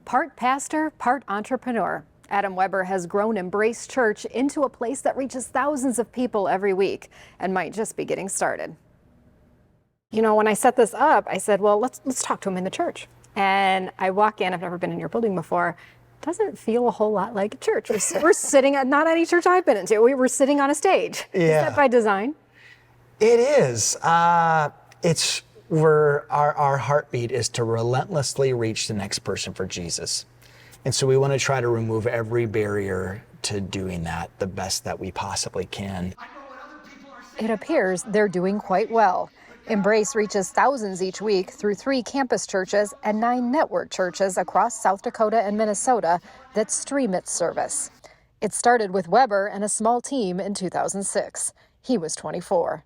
Part pastor, part entrepreneur, Adam Weber has grown Embrace Church into a place that reaches thousands of people every week and might just be getting started. You know, when I set this up, I said, well, let's talk to him in the church. And I walk in, I've never been in your building before. It doesn't feel a whole lot like a church. We're sitting at, not any church I've been into, we were sitting on a stage. Yeah. Is that by design? It is. It's where our heartbeat is to relentlessly reach the next person for Jesus. And so we want to try to remove every barrier to doing that the best that we possibly can. It appears they're doing quite well. Embrace reaches thousands each week through 3 campus churches and 9 network churches across South Dakota and Minnesota that stream its service. It started with Weber and a small team in 2006. He was 24.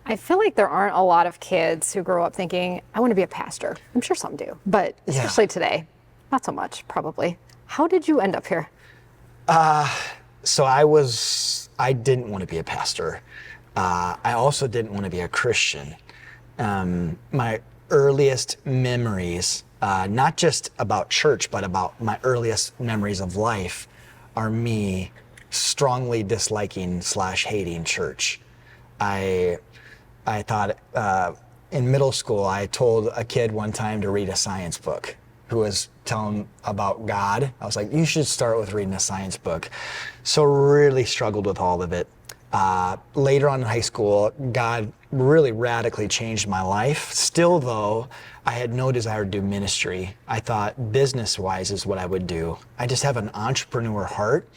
I feel like there aren't a lot of kids who grow up thinking, I want to be a pastor. I'm sure some do, but especially today, not so much, probably. How did you end up here? So I didn't want to be a pastor. I also didn't want to be a Christian. My earliest memories, not just about church, but about my earliest memories of life, are me strongly disliking / hating church. I thought in middle school, I told a kid one time to read a science book who was telling about God. I was like, you should start with reading a science book. So really struggled with all of it. Later on in high school, God really radically changed my life. Still though, I had no desire to do ministry. I thought business-wise is what I would do. I just have an entrepreneur heart,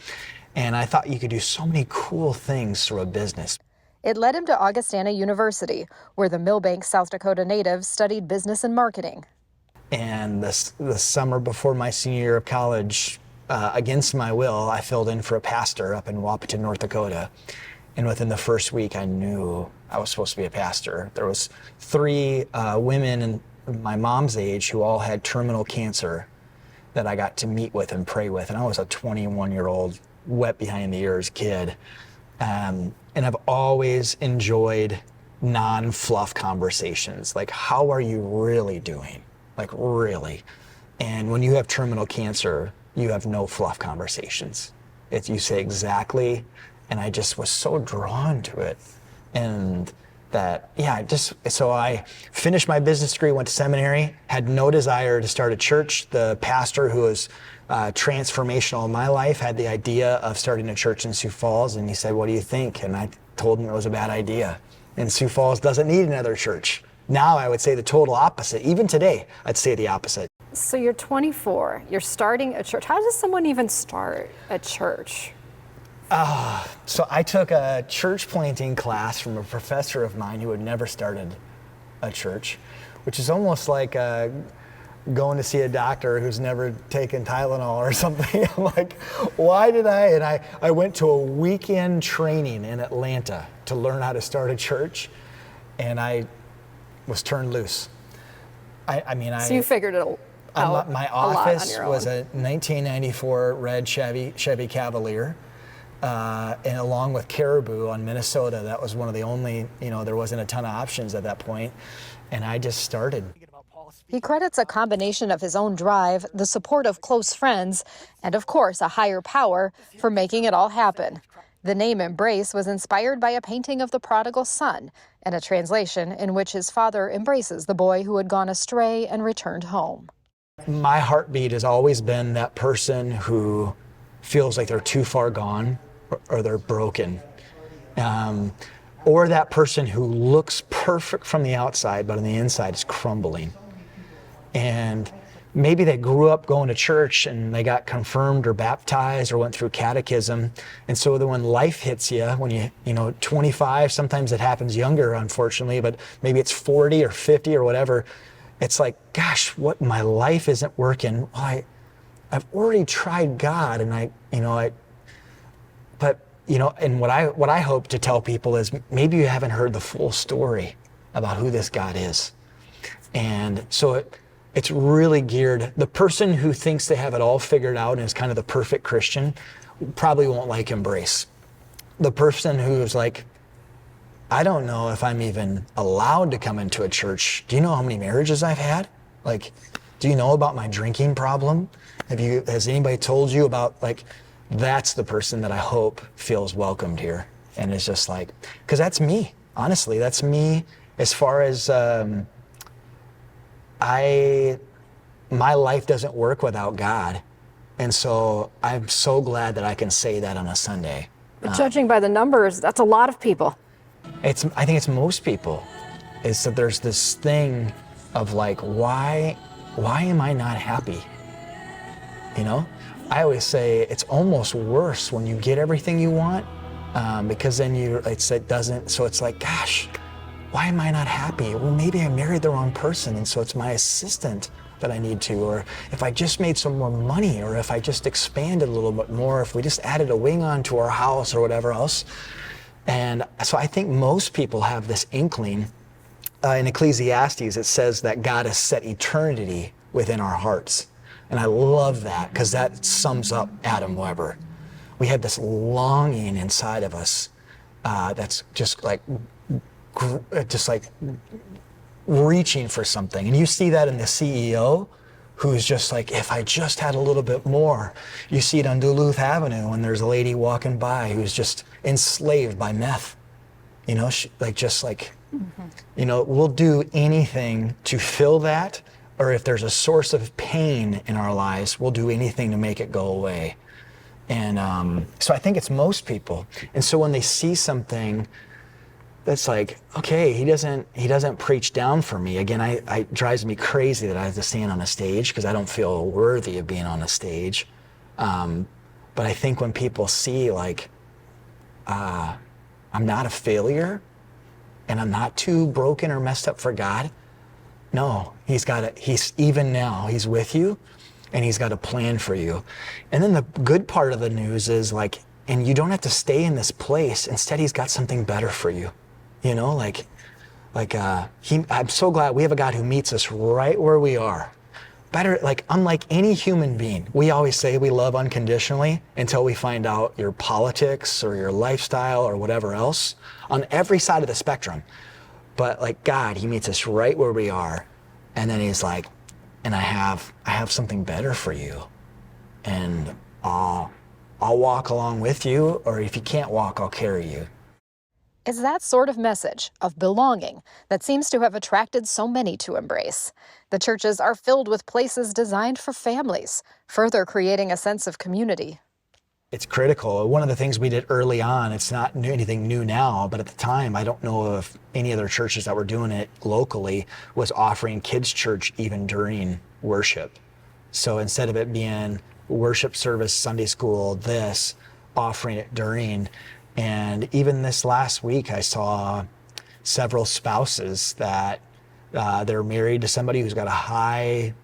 and I thought you could do so many cool things through a business. It led him to Augustana University, where the Millbank, South Dakota native studied business and marketing. And the summer before my senior year of college, against my will, I filled in for a pastor up in Wahpeton, North Dakota. And within the first week, I knew I was supposed to be a pastor. There was 3 women in my mom's age who all had terminal cancer that I got to meet with and pray with. And I was a 21-year-old wet behind the ears kid. And I've always enjoyed non-fluff conversations. Like, how are you really doing? Like, really? And when you have terminal cancer, you have no fluff conversations. You say exactly, and I just was so drawn to it. And that, so I finished my business degree, went to seminary, had no desire to start a church. The pastor who was transformational in my life had the idea of starting a church in Sioux Falls, and he said, what do you think? And I told him it was a bad idea. And Sioux Falls doesn't need another church. Now I would say the total opposite. Even today, I'd say the opposite. So you're 24, you're starting a church. How does someone even start a church? So I took a church planting class from a professor of mine who had never started a church, which is almost like going to see a doctor who's never taken Tylenol or something. I'm like, why did I? And I went to a weekend training in Atlanta to learn how to start a church, and I was turned loose. So you figured it out. My office was a 1994 red Chevy Cavalier. And along with Caribou on Minnesota, that was one of the only, there wasn't a ton of options at that point. And I just started. He credits a combination of his own drive, the support of close friends, and of course, a higher power for making it all happen. The name Embrace was inspired by a painting of the prodigal son and a translation in which his father embraces the boy who had gone astray and returned home. My heartbeat has always been that person who feels like they're too far gone or they're broken. Or that person who looks perfect from the outside, but on the inside is crumbling. And maybe they grew up going to church and they got confirmed or baptized or went through catechism. And so then when life hits you, when you 25, sometimes it happens younger, unfortunately, but maybe it's 40 or 50 or whatever. It's like, gosh, my life isn't working. Well, I've already tried God, and and what I hope to tell people is maybe you haven't heard the full story about who this God is. And so it's really geared. The person who thinks they have it all figured out and is kind of the perfect Christian probably won't like Embrace. The person who's like, I don't know if I'm even allowed to come into a church. Do you know how many marriages I've had? Like, Do you know about my drinking problem? Has anybody told you about, like, that's the person that I hope feels welcomed here. And it's just like, because that's me, honestly, that's me as far as my life doesn't work without God. And so I'm so glad that I can say that on a Sunday. But judging by the numbers, that's a lot of people. I think it's most people, is that there's this thing of like, why am I not happy? You know, I always say it's almost worse when you get everything you want, because then so it's like, gosh, why am I not happy? Well, maybe I married the wrong person, and so it's my assistant that I need to, or if I just made some more money, or if I just expanded a little bit more, if we just added a wing onto our house or whatever else. And so I think most people have this inkling. In Ecclesiastes, it says that God has set eternity within our hearts. And I love that, because that sums up Adam Weber. We have this longing inside of us that's just like reaching for something. And you see that in the CEO, who's just like, if I just had a little bit more. You see it on Duluth Avenue when there's a lady walking by who's just enslaved by meth. You know, you know, we'll do anything to fill that, or if there's a source of pain in our lives, we'll do anything to make it go away. And so I think it's most people. And so when they see something that's like, okay, he doesn't preach down for me. Again, it drives me crazy that I have to stand on a stage, because I don't feel worthy of being on a stage. But I think when people see, like, I'm not a failure, and I'm not too broken or messed up for God. No, he's even now, he's with you, and he's got a plan for you. And then the good part of the news is, like, and you don't have to stay in this place. Instead, he's got something better for you. You know, I'm so glad we have a God who meets us right where we are. Better, like, unlike any human being. We always say we love unconditionally until we find out your politics or your lifestyle or whatever else on every side of the spectrum. But like God, he meets us right where we are. And then he's like, and I have something better for you. And I'll walk along with you, or if you can't walk, I'll carry you. It's that sort of message of belonging that seems to have attracted so many to Embrace. The churches are filled with places designed for families, further creating a sense of community. It's critical. One of the things we did early on, it's not anything new now, but at the time, I don't know of any other churches that were doing it locally, was offering kids' church even during worship. So instead of it being worship service, Sunday school, offering it during. And even this last week, I saw several spouses that they're married to somebody who's got a high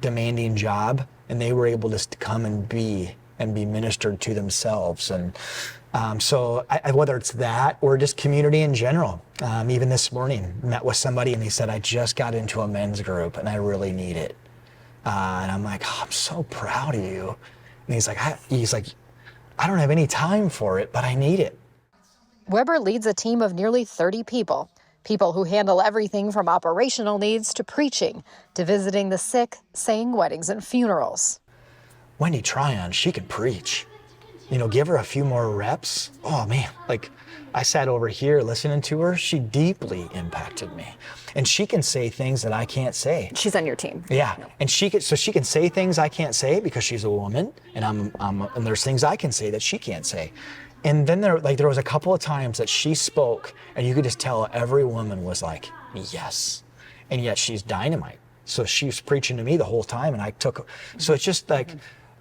demanding job, and they were able to come and be ministered to themselves. And so whether it's that or just community in general, even this morning, met with somebody and he said, I just got into a men's group and I really need it. And I'm like, oh, I'm so proud of you. And he's like, I don't have any time for it, but I need it. Weber leads a team of nearly 30 people who handle everything from operational needs to preaching, to visiting the sick, saying weddings and funerals. Wendy Tryon, she can preach. You know, give her a few more reps. Oh man, like I sat over here listening to her. She deeply impacted me. And she can say things that I can't say. She's on your team. Yeah, and she can say things I can't say because she's a woman, and and there's things I can say that she can't say. And then there was a couple of times that she spoke, and you could just tell every woman was like, yes. And yet she's dynamite. So she was preaching to me the whole time, and so it's just like,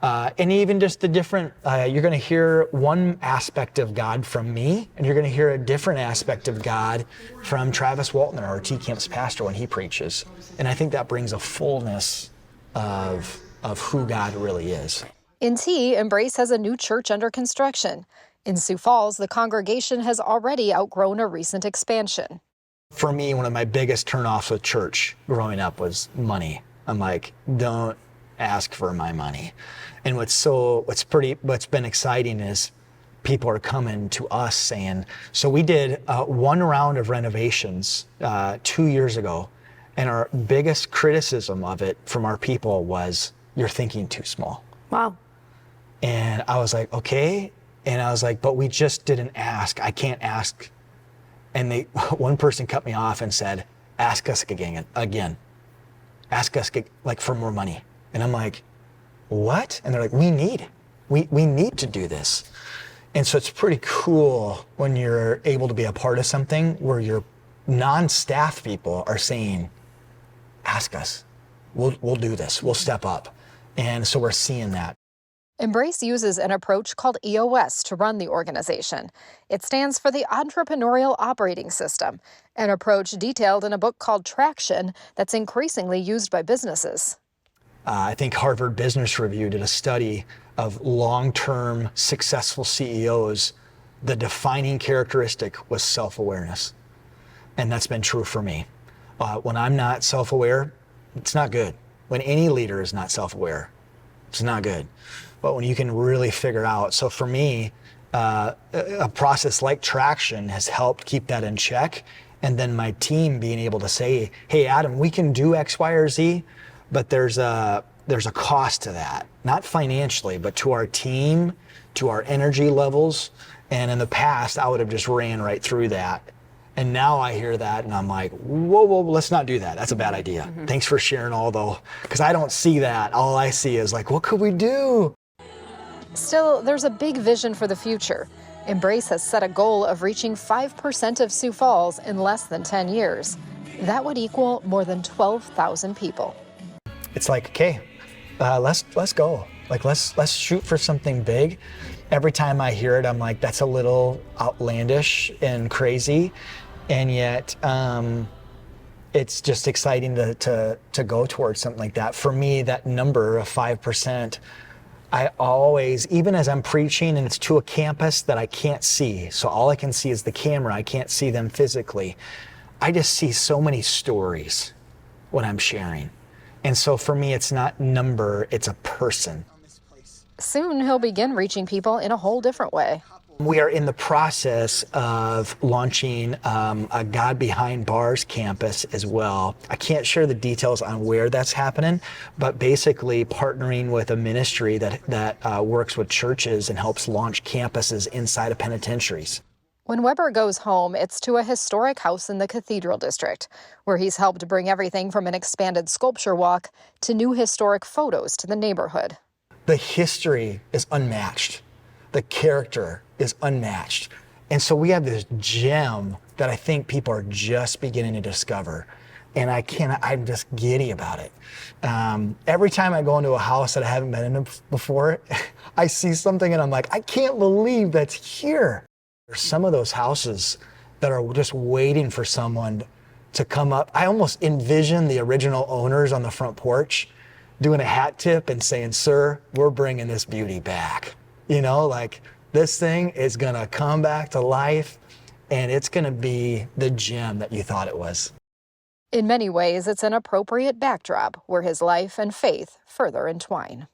and even just the different, you're going to hear one aspect of God from me, and you're going to hear a different aspect of God from Travis Waltner, our T-Camp's pastor, when he preaches. And I think that brings a fullness of who God really is. In T, Embrace has a new church under construction. In Sioux Falls, the congregation has already outgrown a recent expansion. For me, one of my biggest turnoffs with church growing up was money. I'm like, don't ask for my money. And what's been exciting is people are coming to us saying, so we did one round of renovations 2 years ago, And our biggest criticism of it from our people was, you're thinking too small. Wow. And I was like, okay. And I was like, but we just didn't ask. I can't ask. And one person cut me off and said, ask us again. Ask us like for more money. And I'm like, what? And they're like, we need to do this. And so it's pretty cool when you're able to be a part of something where your non-staff people are saying, ask us, we'll do this, we'll step up. And so we're seeing that. Embrace uses an approach called EOS to run the organization. It stands for the Entrepreneurial Operating System, an approach detailed in a book called Traction that's increasingly used by businesses. I think Harvard Business Review did a study of long-term successful CEOs. The defining characteristic was self-awareness. And that's been true for me. When I'm not self-aware, it's not good. When any leader is not self-aware, it's not good. But when you can really figure out, so for me, a process like Traction has helped keep that in check. And then my team being able to say, hey, Adam, we can do X, Y, or Z, but there's a cost to that. Not financially, but to our team, to our energy levels. And in the past, I would have just ran right through that. And now I hear that and I'm like, whoa, let's not do that. That's a bad idea. Mm-hmm. Thanks for sharing all though, because I don't see that. All I see is like, what could we do? Still, there's a big vision for the future. Embrace has set a goal of reaching 5% of Sioux Falls in less than 10 years. That would equal more than 12,000 people. It's like, okay, let's go. Like, let's shoot for something big. Every time I hear it, I'm like, that's a little outlandish and crazy. And yet, it's just exciting to go towards something like that. For me, that number of 5%, I always, even as I'm preaching and it's to a campus that I can't see, so all I can see is the camera, I can't see them physically. I just see so many stories when I'm sharing. And so for me, it's not number, it's a person. Soon he'll begin reaching people in a whole different way. We are in the process of launching a God Behind Bars campus as well. I can't share the details on where that's happening, but basically partnering with a ministry that works with churches and helps launch campuses inside of penitentiaries. When Weber goes home, it's to a historic house in the Cathedral District, where he's helped bring everything from an expanded sculpture walk to new historic photos to the neighborhood. The history is unmatched. The character is unmatched. And so we have this gem that I think people are just beginning to discover. And I'm just giddy about it. Every time I go into a house that I haven't been in before, I see something and I'm like, I can't believe that's here. There's some of those houses that are just waiting for someone to come up. I almost envision the original owners on the front porch doing a hat tip and saying, sir, we're bringing this beauty back. You know, like this thing is gonna come back to life and it's gonna be the gem that you thought it was. In many ways, it's an appropriate backdrop where his life and faith further entwine.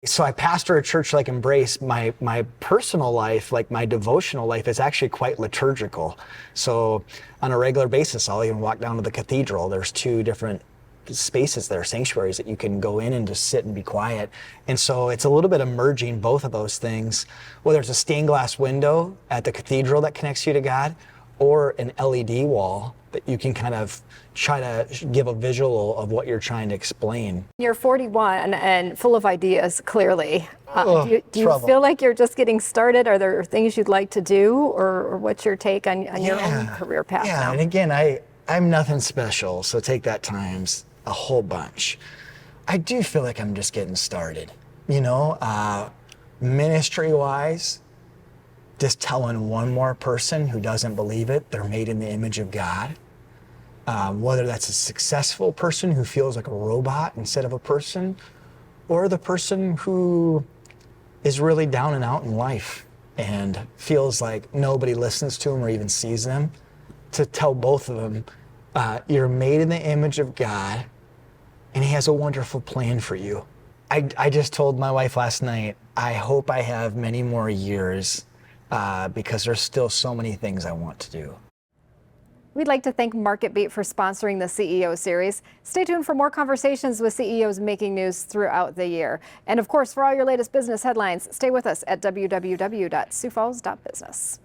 So I pastor a church like Embrace. My personal life, like my devotional life, is actually quite liturgical. So on a regular basis, I'll even walk down to the cathedral. There's 2 different spaces there, sanctuaries that you can go in and just sit and be quiet. And so it's a little bit of merging both of those things. Well, there's a stained glass window at the cathedral that connects you to God, or an LED wall that you can kind of try to give a visual of what you're trying to explain. You're 41 and full of ideas, clearly. Do you feel like you're just getting started? Are there things you'd like to do, or what's your take on your own career path now? And again, I'm nothing special, so take that times a whole bunch. I do feel like I'm just getting started, you know, ministry-wise, just telling one more person who doesn't believe it, they're made in the image of God. Whether that's a successful person who feels like a robot instead of a person, or the person who is really down and out in life and feels like nobody listens to them or even sees them, to tell both of them, you're made in the image of God and he has a wonderful plan for you. I just told my wife last night, I hope I have many more years because there's still so many things I want to do. We'd like to thank MarketBeat for sponsoring the CEO series. Stay tuned for more conversations with CEOs making news throughout the year. And of course, for all your latest business headlines, stay with us at www.SiouxFalls.business.